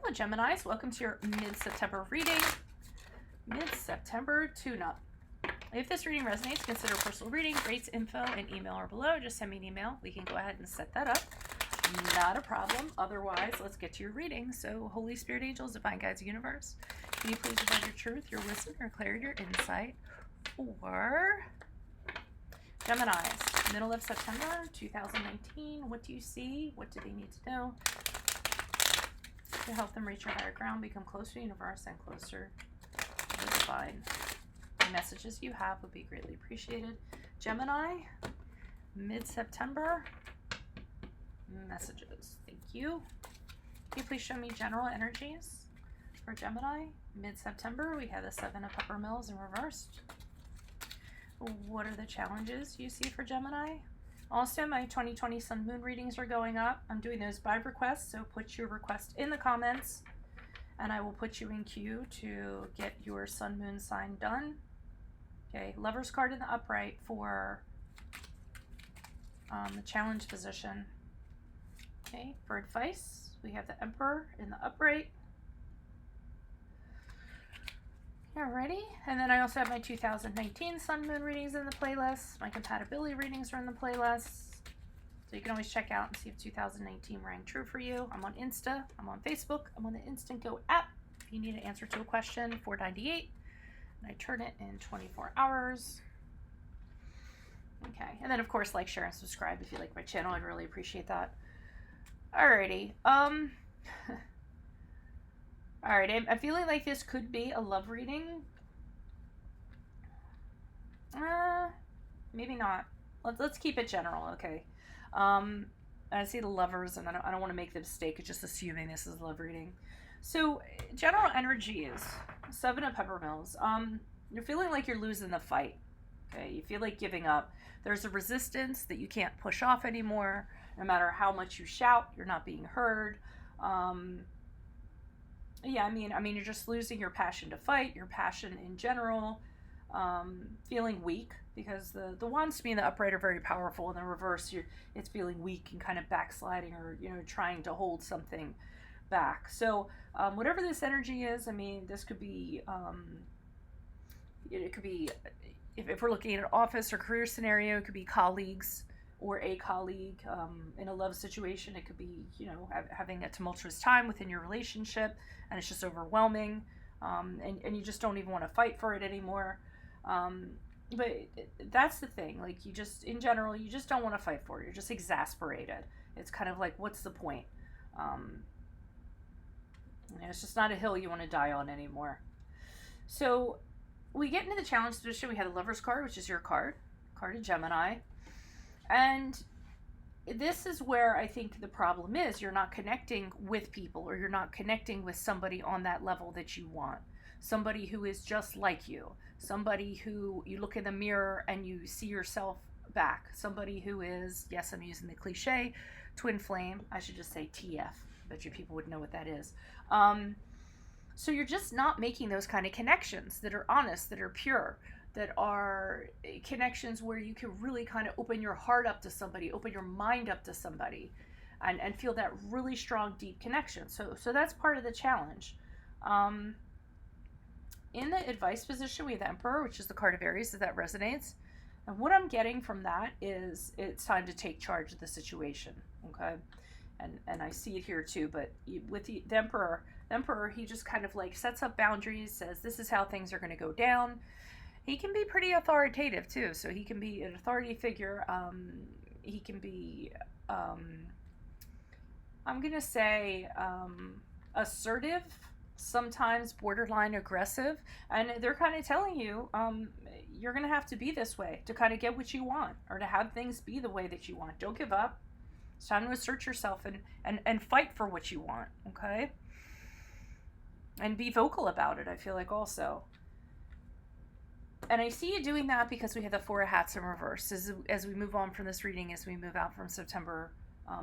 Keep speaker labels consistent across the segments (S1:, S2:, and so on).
S1: Hello Geminis, welcome to your mid-September reading. Mid-September tune-up. If this reading resonates, consider personal reading. Rates, info, and email are below. Just send me an email. We can go ahead and set that up. Not a problem. Otherwise, let's get to your reading. So, Holy Spirit, angels, divine guides, universe, can you please provide your truth, your wisdom, your clarity, your insight for Geminis, middle of September 2019. What do you see? What do they need to know to help them reach your higher ground, become closer to the universe and closer to the divine? The messages you have would be greatly appreciated. Gemini, mid-September messages. Thank you. Can you please show me general energies for Gemini, mid-September? We have the Seven of Peppermills in reversed. What are the challenges you see for Gemini? Also, my 2020 Sun Moon readings are going up. I'm doing those by request, so put your request in the comments, and I will put you in queue to get your Sun Moon sign done. Okay, Lover's card in the upright for the challenge position. Okay, for advice, we have the Emperor in the upright. Alrighty, and then I also have my 2019 Sun Moon readings in the playlist. My compatibility readings are in the playlist. So you can always check out and see if 2019 rang true for you. I'm on Insta, I'm on Facebook, I'm on the Instant Go app. If you need an answer to a question, $4.98, and I turn it in 24 hours. Okay, and then of course, like, share, and subscribe if you like my channel. I'd really appreciate that. Alrighty, Alright, I'm feeling like this could be a love reading. Maybe not. Let's keep it general, okay? I see the lovers, and I don't want to make the mistake of just assuming this is a love reading. So, general energy is Seven of Peppermills. You're feeling like you're losing the fight. Okay, you feel like giving up. There's a resistance that you can't push off anymore. No matter how much you shout, you're not being heard. Yeah, I mean, you're just losing your passion to fight, your passion in general, feeling weak, because the wands to be in the upright are very powerful. In the reverse, it's feeling weak and kind of backsliding, or, you know, trying to hold something back. So whatever this energy is, I mean, this could be, it could be, if we're looking at an office or career scenario, it could be colleagues, or a colleague. In a love situation, it could be, you know, having a tumultuous time within your relationship, and it's just overwhelming, and you just don't even want to fight for it anymore. But that's the thing, like, you just, in general, you just don't want to fight for it. You're just exasperated. It's kind of like, what's the point? You know, it's just not a hill you want to die on anymore. So we get into the challenge position. We had the Lover's card, which is your card of Gemini. And this is where I think the problem is. You're not connecting with people, or you're not connecting with somebody on that level that you want. Somebody who is just like you. Somebody who you look in the mirror and you see yourself back. Somebody who is, yes, I'm using the cliche, twin flame. I should just say TF. I bet you people would know what that is. So you're just not making those kind of connections that are honest, that are pure, that are connections where you can really kind of open your heart up to somebody, open your mind up to somebody, and feel that really strong, deep connection. So that's part of the challenge. In the advice position, we have the Emperor, which is the card of Aries, if that resonates. And what I'm getting from that is it's time to take charge of the situation, okay? And I see it here too, but with the Emperor, he just kind of like sets up boundaries, says this is how things are going to go down. He can be pretty authoritative too, so he can be an authority figure. He can be, I'm going to say, assertive, sometimes borderline aggressive, and they're kind of telling you, you're going to have to be this way to kind of get what you want, or to have things be the way that you want. Don't give up. It's time to assert yourself and fight for what you want, okay? And be vocal about it, I feel like, also. And I see you doing that because we have the Four of Hats in reverse. As we move on from this reading, as we move out from September,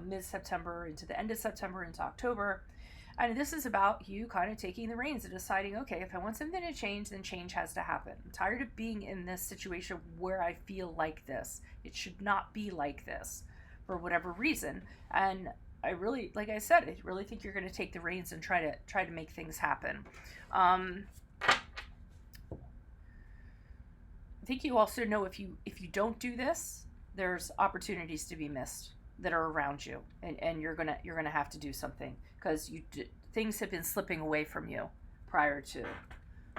S1: mid-September, into the end of September, into October. And this is about you kind of taking the reins and deciding, okay, if I want something to change, then change has to happen. I'm tired of being in this situation where I feel like this. It should not be like this for whatever reason. And I really, like I said, I really think you're going to take the reins and try to make things happen. I think you also know if you don't do this, there's opportunities to be missed that are around you, and you're gonna have to do something because things have been slipping away from you prior to.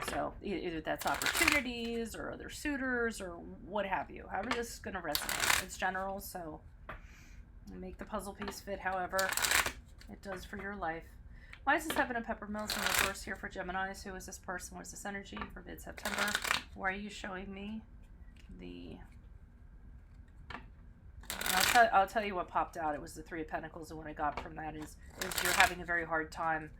S1: So either that's opportunities or other suitors or what have you. However this is going to resonate. It's general, so make the puzzle piece fit however it does for your life. Why is the Seven of Peppermills in reverse here for Geminis? Who is this person? What is this energy for mid-September? Why are you showing me the... I'll tell you what popped out. It was the Three of Pentacles, and what I got from that is you're having a very hard time.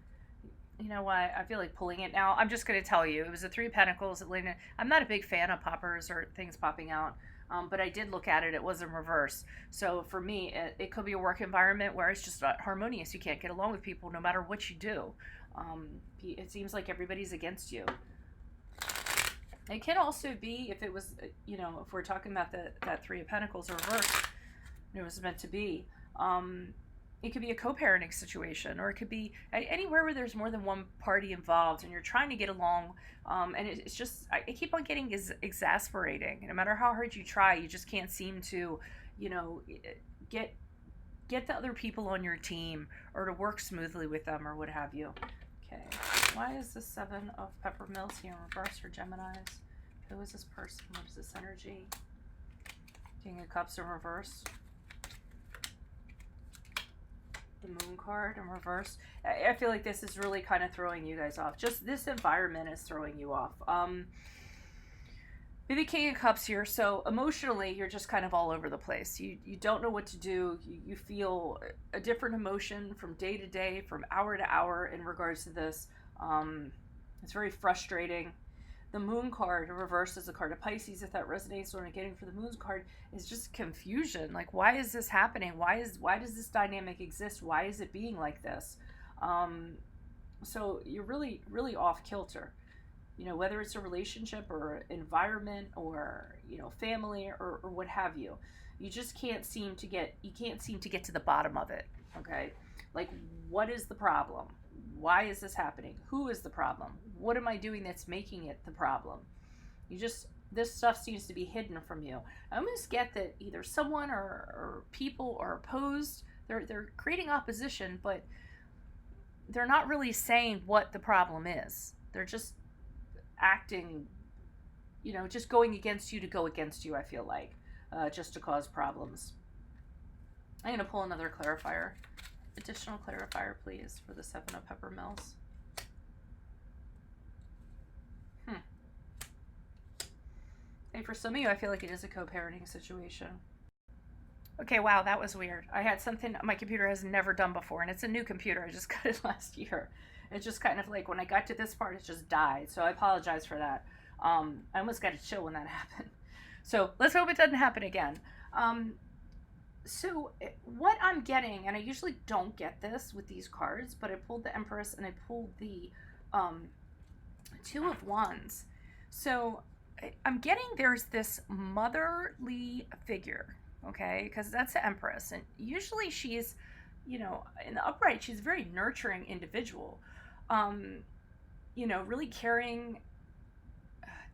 S1: You know what? I feel like pulling it now. I'm just going to tell you. It was the Three of Pentacles. I'm not a big fan of poppers or things popping out, but I did look at it. It was in reverse. So for me, it could be a work environment where it's just not harmonious. You can't get along with people no matter what you do. It seems like everybody's against you. It can also be, if it was, if we're talking about that Three of Pentacles reverse, it was meant to be. It could be a co-parenting situation, or it could be anywhere where there's more than one party involved and you're trying to get along. And it's just, I keep on getting exasperating. No matter how hard you try, you just can't seem to, get the other people on your team or to work smoothly with them or what have you. Okay, why is the Seven of Peppermills here in reverse for Geminis? Who is this person? What is this energy? King of Cups in reverse. The Moon card in reverse. I feel like this is really kind of throwing you guys off. Just this environment is throwing you off. The King of Cups here. So emotionally, you're just kind of all over the place. You don't know what to do. You feel a different emotion from day to day, from hour to hour in regards to this. It's very frustrating. The Moon card in reverse is a card of Pisces. If that resonates, what I'm getting for the Moon card is just confusion. Like, why is this happening? Why does this dynamic exist? Why is it being like this? So you're really, really off kilter. Whether it's a relationship or environment or, family or what have you. You just can't seem to get to the bottom of it. Okay. Like, what is the problem? Why is this happening? Who is the problem? What am I doing that's making it the problem? This stuff seems to be hidden from you. I almost get that either someone or people are opposed. They're creating opposition, but they're not really saying what the problem is. They're just acting, just going against you to go against you, I feel like, just to cause problems. I'm going to pull another clarifier. Additional clarifier, please, for the Seven of Peppermills. And for some of you, I feel like it is a co-parenting situation. Okay, wow, that was weird. I had something my computer has never done before, and it's a new computer. I just got it last year. It's just kind of like when I got to this part, it just died. So I apologize for that. I almost got a chill when that happened. So let's hope it doesn't happen again. So what I'm getting, and I usually don't get this with these cards, but I pulled the Empress and I pulled the Two of Wands. So I'm getting there's this motherly figure, okay, because that's the Empress, and usually she's, in the upright, she's a very nurturing individual, really caring,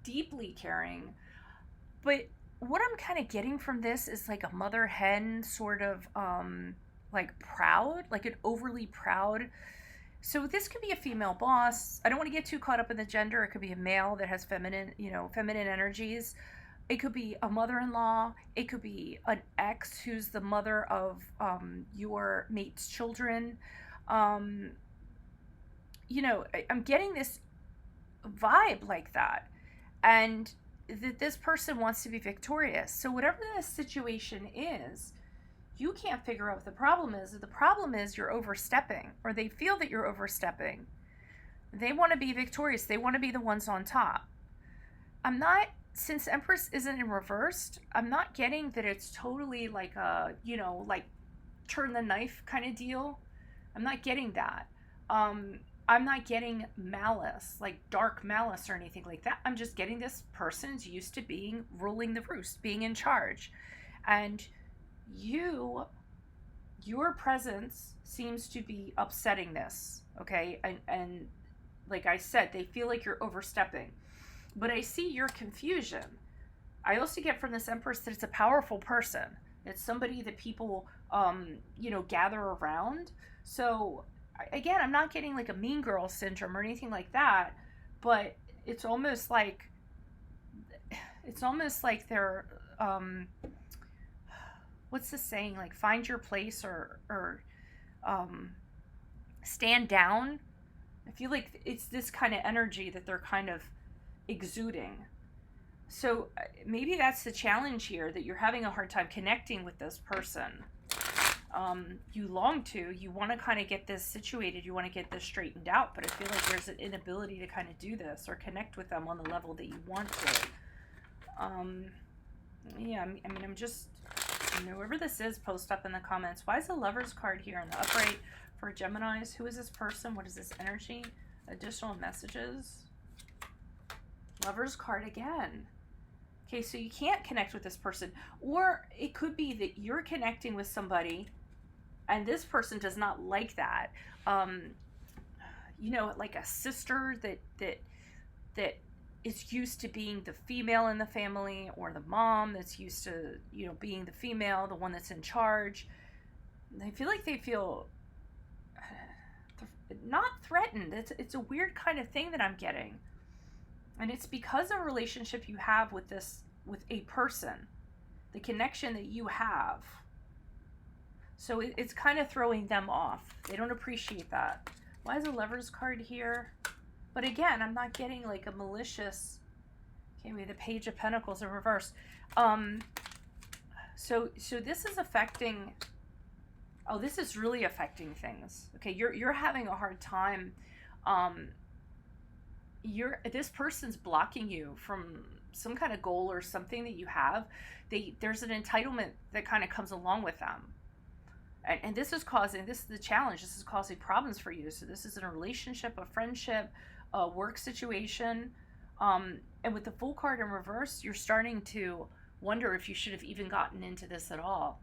S1: deeply caring, but what I'm kind of getting from this is like a mother hen sort of like proud, like an overly proud. So this could be a female boss. I don't want to get too caught up in the gender. It could be a male that has feminine energies. It could be a mother-in-law. It could be an ex who's the mother of your mate's children. I'm getting this vibe like that. And that this person wants to be victorious. So whatever the situation is, you can't figure out what the problem is. The problem is you're overstepping, or they feel that you're overstepping. They want to be victorious. They want to be the ones on top. Since Empress isn't in reversed, I'm not getting that it's totally like a, like turn the knife kind of deal. I'm not getting that. I'm not getting malice, like dark malice or anything like that. I'm just getting this person's used to ruling the roost, being in charge. And you your presence seems to be upsetting this, okay? And like I said, they feel like you're overstepping. But I see your confusion. I also get from this Empress that it's a powerful person. It's somebody that people, gather around. So, again, I'm not getting like a mean girl syndrome or anything like that, but it's almost like they're, what's the saying? Like, find your place or stand down. I feel like it's this kind of energy that they're kind of exuding. So maybe that's the challenge here, that you're having a hard time connecting with this person. You want to kind of get this situated, you want to get this straightened out, but I feel like there's an inability to kind of do this or connect with them on the level that you want to. I'm just, whoever this is, post up in the comments. Why is the Lover's card here in the upright for Geminis? Who is this person? What is this energy? Additional messages. Lover's card again. Okay, so you can't connect with this person. Or it could be that you're connecting with somebody and this person does not like that. Like a sister that is used to being the female in the family, or the mom that's used to, being the female, the one that's in charge. I feel like they feel not threatened. It's a weird kind of thing that I'm getting. And it's because of a relationship you have with a person, the connection that you have. So it's kind of throwing them off. They don't appreciate that. Why is a Lover's card here? But again, I'm not getting like a malicious. Okay, we have the Page of Pentacles in reverse. So this is affecting. Oh, this is really affecting things. Okay, you're having a hard time. This person's blocking you from some kind of goal or something that you have. There's an entitlement that kind of comes along with them. And this is the challenge. This is causing problems for you. So this is in a relationship, a friendship, a work situation. And with the Fool card in reverse, you're starting to wonder if you should have even gotten into this at all.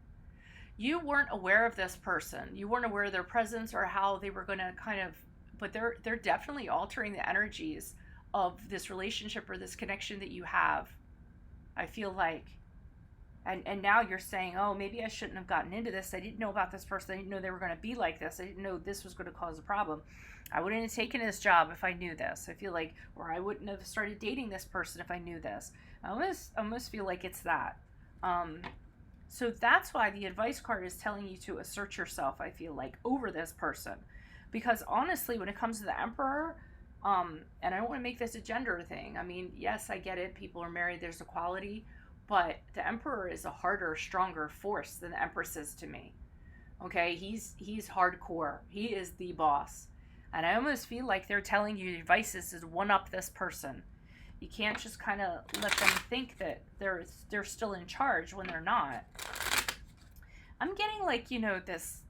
S1: You weren't aware of this person. You weren't aware of their presence or how they were going to but they're definitely altering the energies of this relationship or this connection that you have. I feel like, and now you're saying, oh, maybe I shouldn't have gotten into this. I didn't know about this person. I didn't know they were going to be like this. I didn't know this was going to cause a problem. I wouldn't have taken this job if I knew this. I feel like, or I wouldn't have started dating this person if I knew this. I almost feel like it's that. So that's why the advice card is telling you to assert yourself, I feel like, over this person. Because honestly, when it comes to the Emperor, and I don't want to make this a gender thing. I mean, yes, I get it. People are married. There's equality. But the Emperor is a harder, stronger force than the Empress is to me. Okay? He's hardcore. He is the boss. And I almost feel like they're telling you advice is to one-up this person. You can't just kind of let them think that they're still in charge when they're not. I'm getting like, this...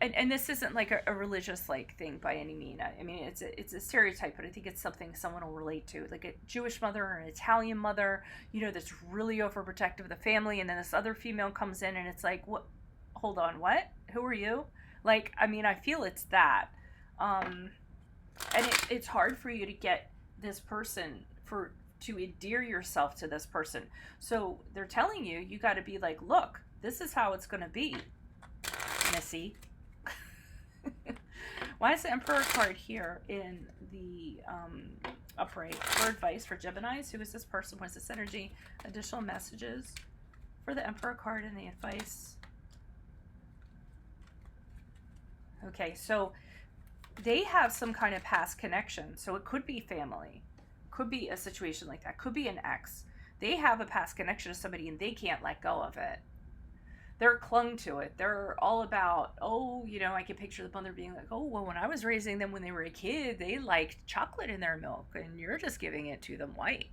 S1: And this isn't like a religious like thing by any means. I mean, it's a stereotype, but I think it's something someone will relate to. Like a Jewish mother or an Italian mother, that's really overprotective of the family, and then this other female comes in and it's like, what? Hold on, what? Who are you? Like, I mean, I feel it's that. And it's hard for you to get this person to endear yourself to this person. So they're telling you got to be like, look, this is how it's going to be, Missy. Why is the Emperor card here in the upright for advice for Geminis? Who is this person? What is this energy? Additional messages for the Emperor card in the advice. Okay, so they have some kind of past connection. So it could be family, could be a situation like that, could be an ex. They have a past connection to somebody and they can't let go of it. They're clung to it. They're all about, I can picture the mother being like, oh, well, when I was raising them when they were a kid, they liked chocolate in their milk and you're just giving it to them white,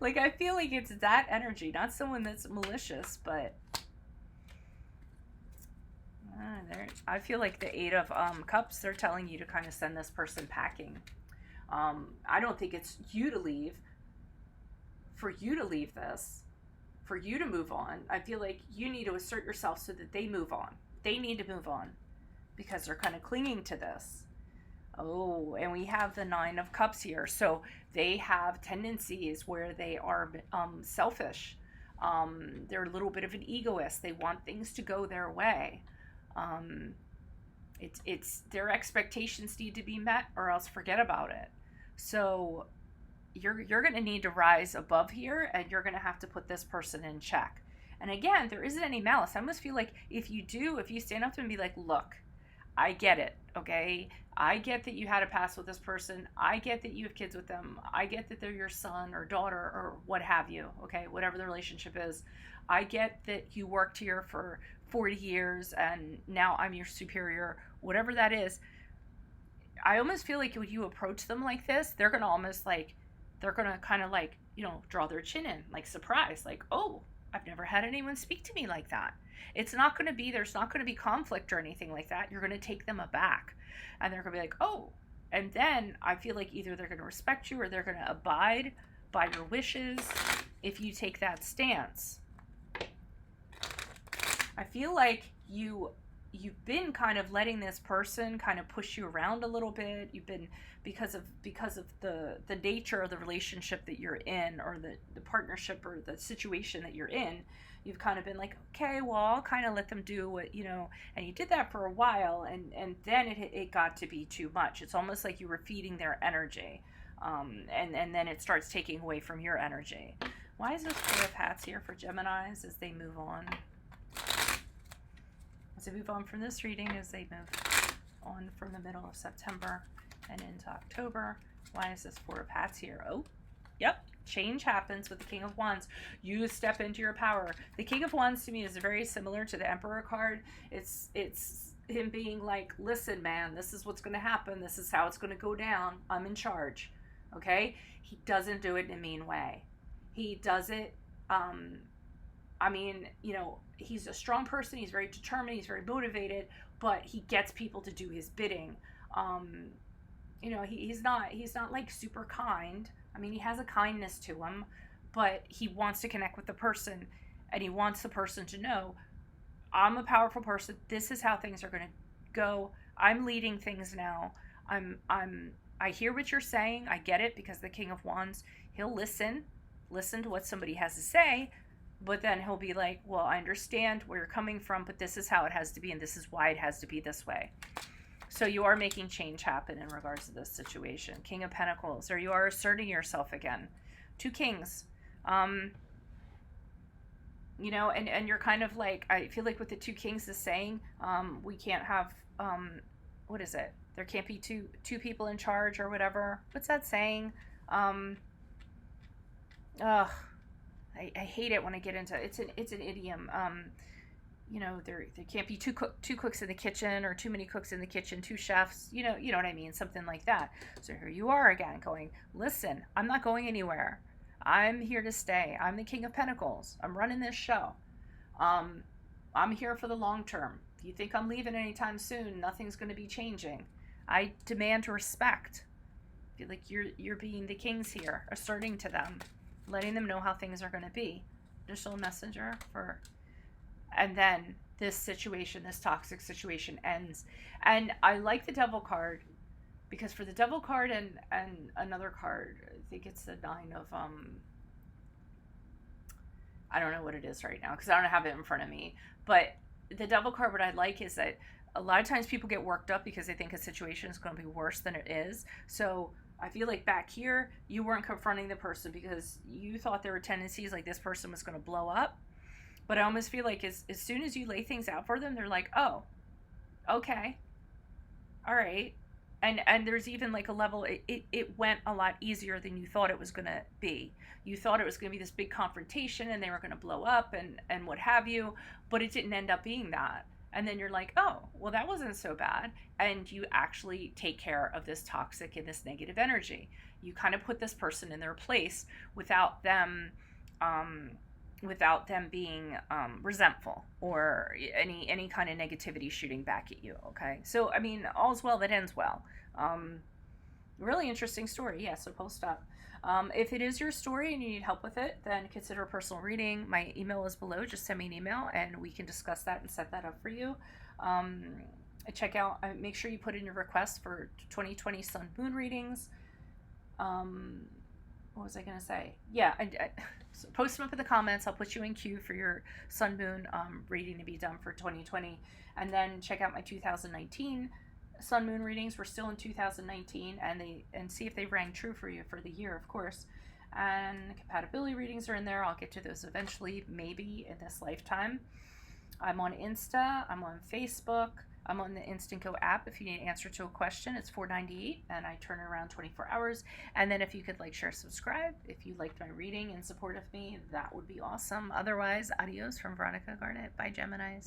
S1: Like, I feel like it's that energy, not someone that's malicious, but I feel like the Eight of Cups, they're telling you to kind of send this person packing. I don't think it's for you to leave this. for you to move on. I feel like you need to assert yourself so that they move on. They need to move on because they're kind of clinging to this. Oh, and we have the Nine of Cups here. So they have tendencies where they are selfish. They're a little bit of an egoist. They want things to go their way. It's their expectations need to be met, or else forget about it. So you're going to need to rise above here, and you're going to have to put this person in check. And again, there isn't any malice. I almost feel like if you stand up to them and be like, look, I get it, okay? I get that you had a past with this person. I get that you have kids with them. I get that they're your son or daughter or what have you, okay? Whatever the relationship is. I get that you worked here for 40 years and now I'm your superior, whatever that is. I almost feel like when you approach them like this, they're going to almost like, they're going to kind of like, draw their chin in, like surprise, like, oh, I've never had anyone speak to me like that. There's not going to be conflict or anything like that. You're going to take them aback and they're going to be like, oh, and then I feel like either they're going to respect you or they're going to abide by your wishes if you take that stance. I feel like you've been kind of letting this person kind of push you around a little bit. You've been, because of the nature of the relationship that you're in, or the partnership or the situation that you're in, you've kind of been like, okay, well, I'll kind of let them do what, and you did that for a while, and then it got to be too much. It's almost like you were feeding their energy, and then it starts taking away from your energy. Why is this Four of Hats here for Geminis as they move on? As they move on from this reading, as they move on from the middle of September and into October, why is this Four of Hats here? Oh, yep. Change happens with the King of Wands. You step into your power. The King of Wands to me is very similar to the Emperor card. It's him being like, listen, man, this is what's going to happen. This is how it's going to go down. I'm in charge. Okay? He doesn't do it in a mean way. He does it, he's a strong person. He's very determined. He's very motivated, but he gets people to do his bidding. He's not like super kind. I mean, he has a kindness to him, but he wants to connect with the person, and he wants the person to know, I'm a powerful person. This is how things are going to go. I'm leading things now. I hear what you're saying. I get it, because the King of Wands, he'll listen to what somebody has to say, but then he'll be like, well, I understand where you're coming from, but this is how it has to be, and this is why it has to be this way. So you are making change happen in regards to this situation. King of Pentacles, or you are asserting yourself again. Two Kings. And you're kind of like, I feel like with the Two Kings is saying, we can't have, what is it? There can't be two people in charge or whatever. What's that saying? I hate it when I get into it's an idiom. There can't be two cooks in the kitchen, or too many cooks in the kitchen, two chefs. You know what I mean, something like that. So here you are again, going, listen, I'm not going anywhere. I'm here to stay. I'm the King of Pentacles. I'm running this show. I'm here for the long term. If you think I'm leaving anytime soon, nothing's going to be changing. I demand respect. I feel like you're being the kings here, asserting to them, letting them know how things are going to be. Additional messenger for, and then this situation, this toxic situation ends. And I like the Devil card, because for the Devil card and another card, I think it's the Nine of, I don't know what it is right now, because I don't have it in front of me. But the Devil card, what I like is that a lot of times people get worked up because they think a situation is going to be worse than it is. So I feel like back here, you weren't confronting the person because you thought there were tendencies like this person was going to blow up. But I almost feel like as soon as you lay things out for them, they're like, oh, okay, all right. And there's even like a level, it went a lot easier than you thought it was going to be. You thought it was going to be this big confrontation and they were going to blow up and what have you, but it didn't end up being that. And then you're like, oh, well, that wasn't so bad. And you actually take care of this toxic and this negative energy. You kind of put this person in their place without them being resentful or any kind of negativity shooting back at you. Okay. So, I mean, all's well that ends well. Really interesting story. Yeah, so post up. If it is your story and you need help with it, then consider a personal reading. My email is below. Just send me an email and we can discuss that and set that up for you. Check out, make sure you put in your request for 2020 Sun Moon readings. What was I going to say? Yeah, so post them up in the comments. I'll put you in queue for your Sun Moon reading to be done for 2020. And then check out my 2019 Sun Moon readings. We're still in 2019, and see if they rang true for you for the year, of course. And compatibility readings are in there. I'll get to those eventually, maybe in this lifetime. I'm on Insta. I'm on Facebook. I'm on the Instant Go app. If you need an answer to a question, it's $4.98, and I turn it around 24 hours. And then if you could like, share, subscribe, if you liked my reading in support of me, that would be awesome. Otherwise, adios from Veronica Garnett. Bye, Geminis.